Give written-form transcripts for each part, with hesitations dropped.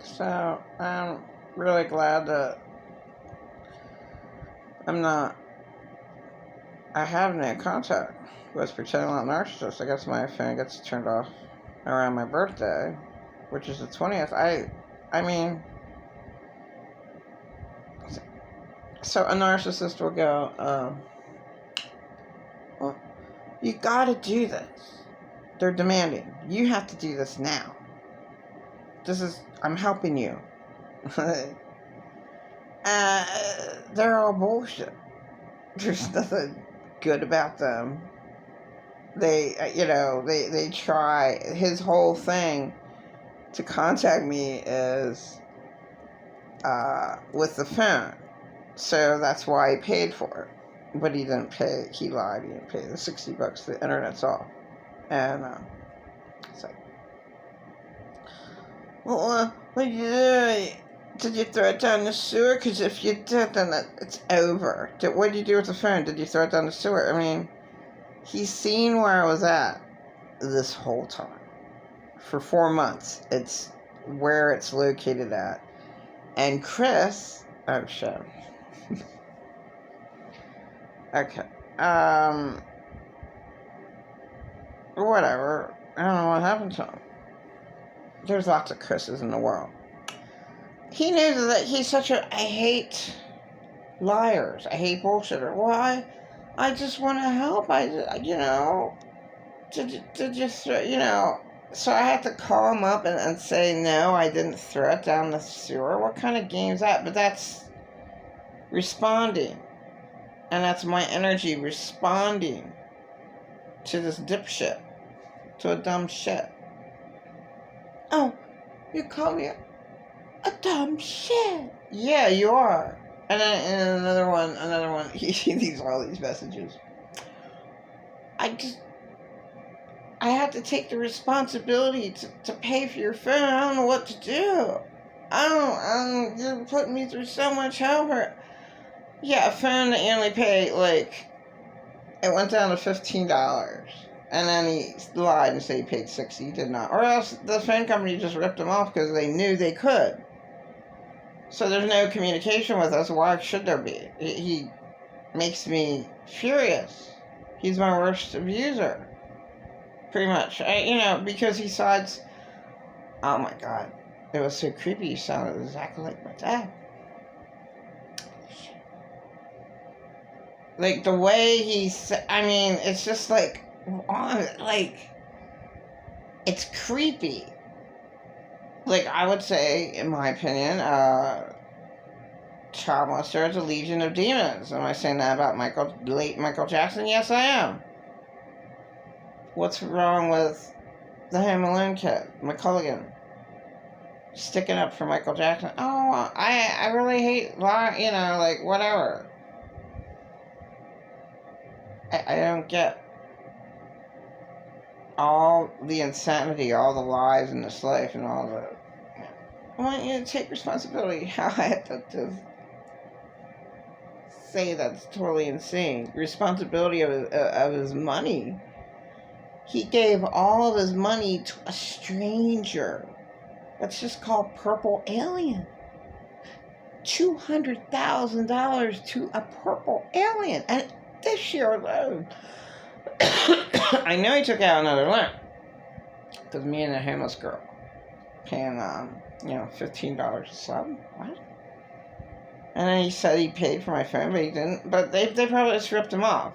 So I'm really glad that I'm not. I have no contact with pretending like narcissist. I guess my phone gets turned off around my birthday, which is the 20th. I mean, so a narcissist will go, well, you gotta do this. They're demanding. You have to do this now. I'm helping you. They're all bullshit. There's nothing good about them. They try. His whole thing to contact me is with the phone. So that's why he paid for it. But he didn't pay. He lied. He didn't pay the $60. The internet's off. And it's like, well, what did you throw it down the sewer? Because if you did, then it's over. What did you do with the phone? Did you throw it down the sewer? I mean, he's seen where I was at this whole time. For 4 months. It's where it's located at. And Chris... Oh, shit. Okay. Whatever. I don't know what happened to him. There's lots of Chris's in the world. He knew that he's such a... I hate liars. I hate bullshitter. Why? I just want to help. So I had to call him up and say, no, I didn't throw it down the sewer. What kind of game is that? But that's responding. And that's my energy responding to this dipshit. To a dumb shit. Oh, you call me a dumb shit. Yeah, you are. And then another one, these all these messages. I have to take the responsibility to pay for your phone. I don't know what to do. You're putting me through so much hell for... Yeah, a phone that you only pay, it went down to $15. And then he lied and said he paid $60. He did not. Or else the phone company just ripped him off because they knew they could. So there's no communication with us. Why should there be? He makes me furious. He's my worst abuser. Pretty much. Because he sides... Oh my God. It was so creepy. He sounded exactly like my dad. Like, the way he said... I mean, it's just it's creepy. I would say, in my opinion, child molester is a legion of demons. Am I saying that about late Michael Jackson? Yes, I am. What's wrong with the Home Alone kid, McCulligan, sticking up for Michael Jackson? Oh, I really hate, whatever. I don't get all the insanity, all the lies in this life, and all the... I want you to take responsibility. How I have to say that's totally insane. Responsibility of his money. He gave all of his money to a stranger. That's just called purple alien. $200,000 to a purple alien. And this year alone... I know he took out another loan. Because me and the homeless girl paying, $15 a sub. What? And then he said he paid for my phone, but he didn't. But they probably just ripped him off.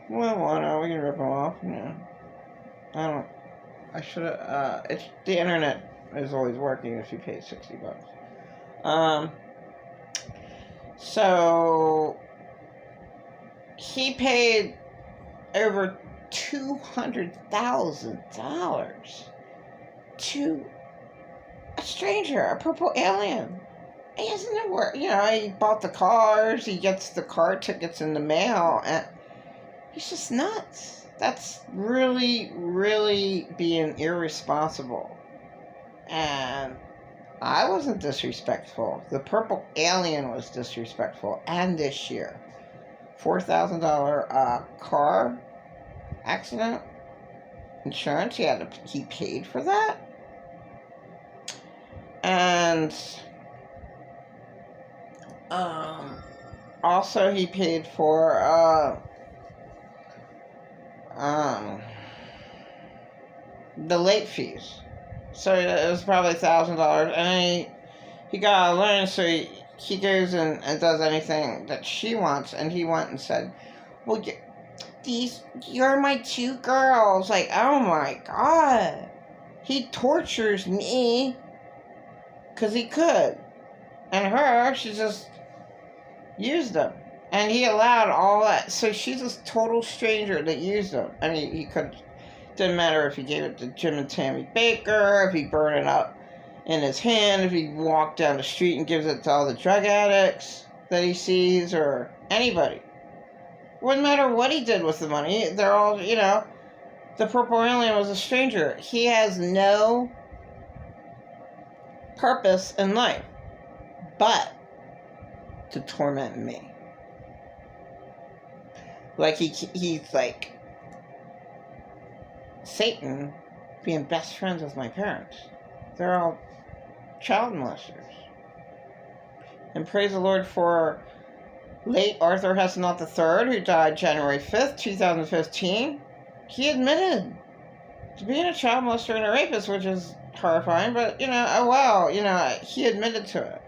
Well, why not? We can rip him off. I should have, the internet is always working if you pay $60. So, he paid over $200,000 to a stranger, a purple alien. He doesn't know where, he bought the cars, he gets the car tickets in the mail, and he's just nuts. That's really, really being irresponsible. And I wasn't disrespectful. The purple alien was disrespectful. And this year, $4,000 car accident insurance. He paid for that. And And also he paid for the late fees. So it was probably $1,000, and he got a loan, so he goes and does anything that she wants, and he went and said, well, you're my two girls. Like, oh my God. He tortures me because he could. And her, she just used him. And he allowed all that. So she's this total stranger that used him. I mean, he could, didn't matter if he gave it to Jim and Tammy Baker, if he burned it up in his hand, if he walked down the street and gives it to all the drug addicts that he sees, or anybody. Wouldn't matter what he did with the money. They're all, the purple alien was a stranger. He has no purpose in life but to torment me. Like he's like Satan being best friends with my parents. They're all child molesters. And praise the Lord for late Arthur Hessenot III, who died January 5th, 2015. He admitted to being a child molester and a rapist, which is horrifying, but, oh well, he admitted to it.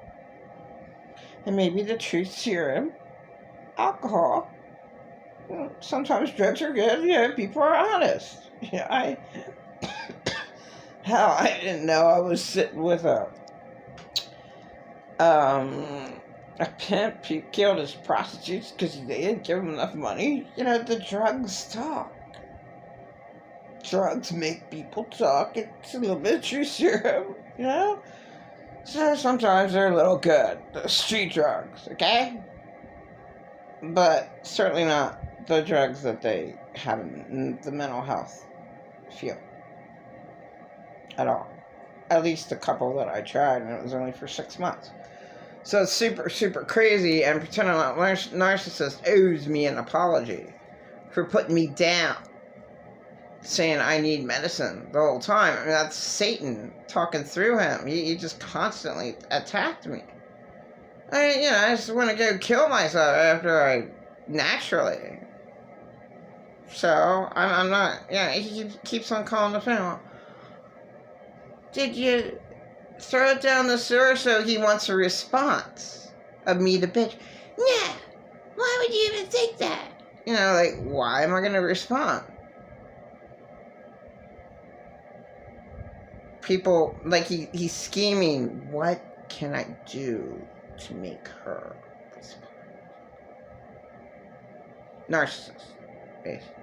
And maybe the truth serum, alcohol, sometimes drugs are good, people are honest. Hell, I didn't know I was sitting with a pimp. He killed his prostitutes because they didn't give him enough money. The drugs talk. Drugs make people talk. It's a little bit of truth serum, So sometimes they're a little good. The street drugs, okay? But certainly not the drugs that they have in the mental health field. At all. At least a couple that I tried, and it was only for 6 months. So it's super, super crazy, and pretending that Narcissist owes me an apology for putting me down, saying I need medicine the whole time. I mean, that's Satan talking through him. He just constantly attacked me. I just want to go kill myself after I naturally. So, I'm not, he keeps on calling the phone. Did you throw it down the sewer? So he wants a response of me to bitch. Nah, why would you even think that? Why am I going to respond? People, he's scheming. What can I do to make her respond? Narcissist, basically.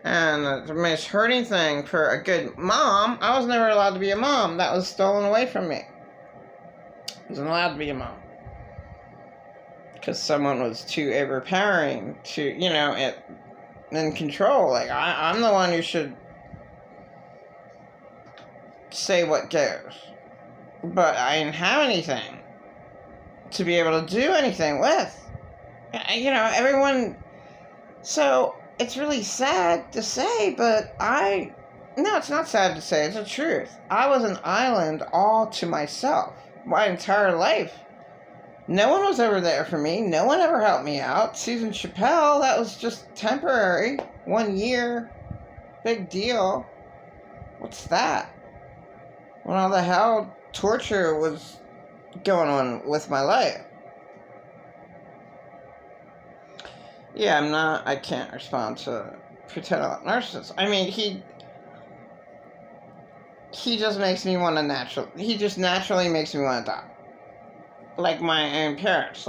And the most hurting thing for a good mom, I was never allowed to be a mom. That was stolen away from me. I wasn't allowed to be a mom. Because someone was too overpowering to, in control. I'm the one who should say what goes. But I didn't have anything to be able to do anything with. Everyone... So... It's really sad to say, but no, it's not sad to say, it's the truth. I was an island all to myself my entire life. No one was ever there for me. No one ever helped me out. Susan Chappelle, that was just temporary. 1 year. Big deal. What's that? When all the hell torture was going on with my life. Yeah, I can't respond to pretend I'm Narcissist. I mean, he just makes me want to he just naturally makes me want to die. Like my own parents,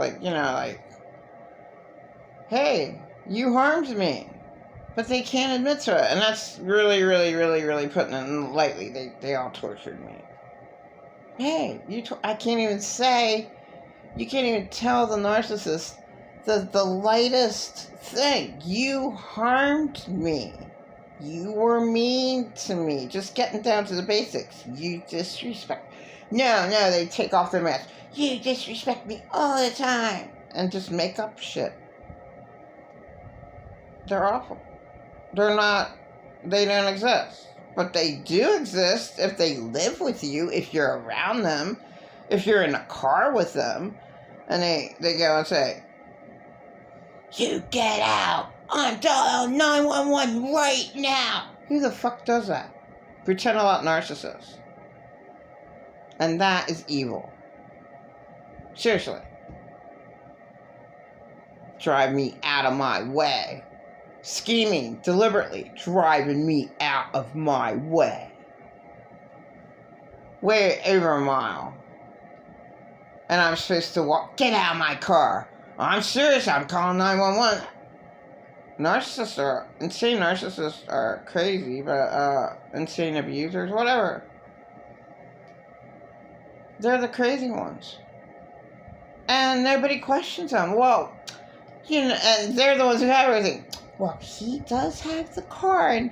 hey, you harmed me. But they can't admit to it, and that's really, really, really, really putting it lightly. They all tortured me. Hey, I can't even say, you can't even tell the narcissist the lightest thing. You harmed me. You were mean to me. Just getting down to the basics. You disrespect. No, they take off their mask. You disrespect me all the time. And just make up shit. They're awful. They don't exist. But they do exist if they live with you, if you're around them, if you're in a car with them, and they go and say, "You get out! I'm dialing 911 right now!" Who the fuck does that? Pretend about narcissists. And that is evil. Seriously. Drive me out of my way. Scheming, deliberately driving me out of my way. Way over a mile. And I'm supposed to walk. Get out of my car. I'm serious, I'm calling 911. Insane narcissists are crazy, but insane abusers, whatever. They're the crazy ones. And nobody questions them. Well, and they're the ones who have everything. Well, he does have the car, and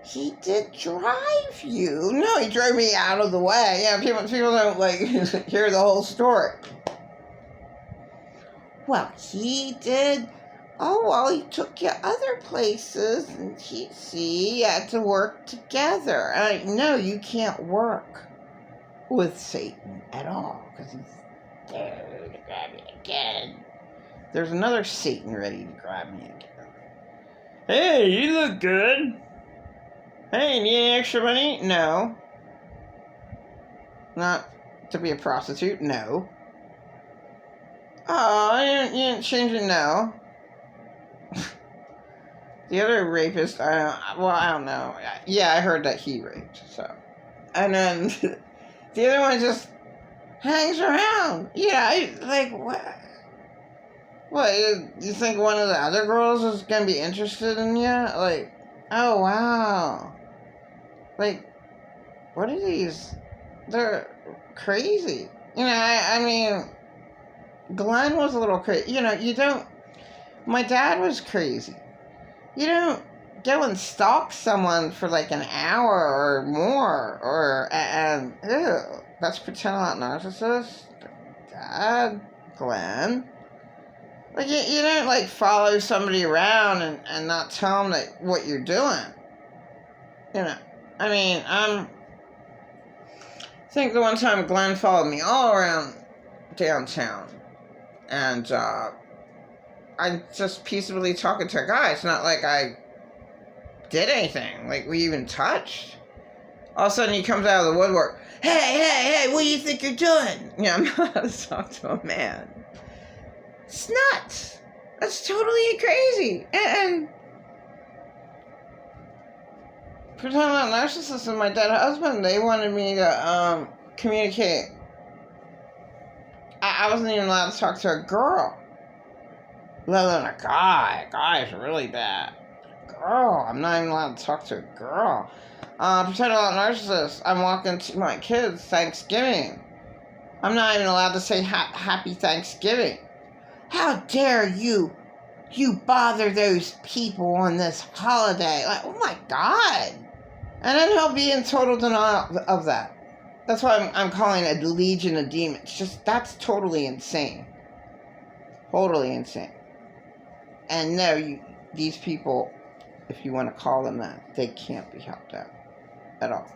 he did drive you. No, he drove me out of the way. Yeah, people don't, hear the whole story. Well, he did. Oh, well, he took you other places, and you had to work together. No, you can't work with Satan at all, because he's there to grab you again. There's another Satan ready to grab me again. Hey, you look good. Hey, need any extra money? No. Not to be a prostitute? No. Oh, you didn't change it? No. The other rapist, I don't know. Yeah, I heard that he raped, so. And then the other one just hangs around. Yeah, what? What, you think one of the other girls is going to be interested in you? Oh, wow. What are these? They're crazy. I mean, Glenn was a little crazy. My dad was crazy. You don't go and stalk someone for an hour or more, and ew, that's pretend about narcissist. Dad, Glenn. You don't, follow somebody around and not tell them what you're doing. I think the one time Glenn followed me all around downtown. And, I'm just peaceably talking to a guy. It's not like I did anything. We even touched. All of a sudden he comes out of the woodwork. Hey, what do you think you're doing? I'm not allowed to talk to a man. It's nuts. That's totally crazy. And for talking about narcissists and my dead husband, they wanted me to communicate. I wasn't even allowed to talk to a girl, let alone a guy. Guys are really bad. Girl, I'm not even allowed to talk to a girl. Pretend about narcissists. I'm walking to my kids Thanksgiving. I'm not even allowed to say happy Thanksgiving. How dare you bother those people on this holiday? Oh my God. And then he'll be in total denial of that. That's why I'm calling it a legion of demons. That's totally insane. Totally insane. And no, these people, if you want to call them that, they can't be helped out at all.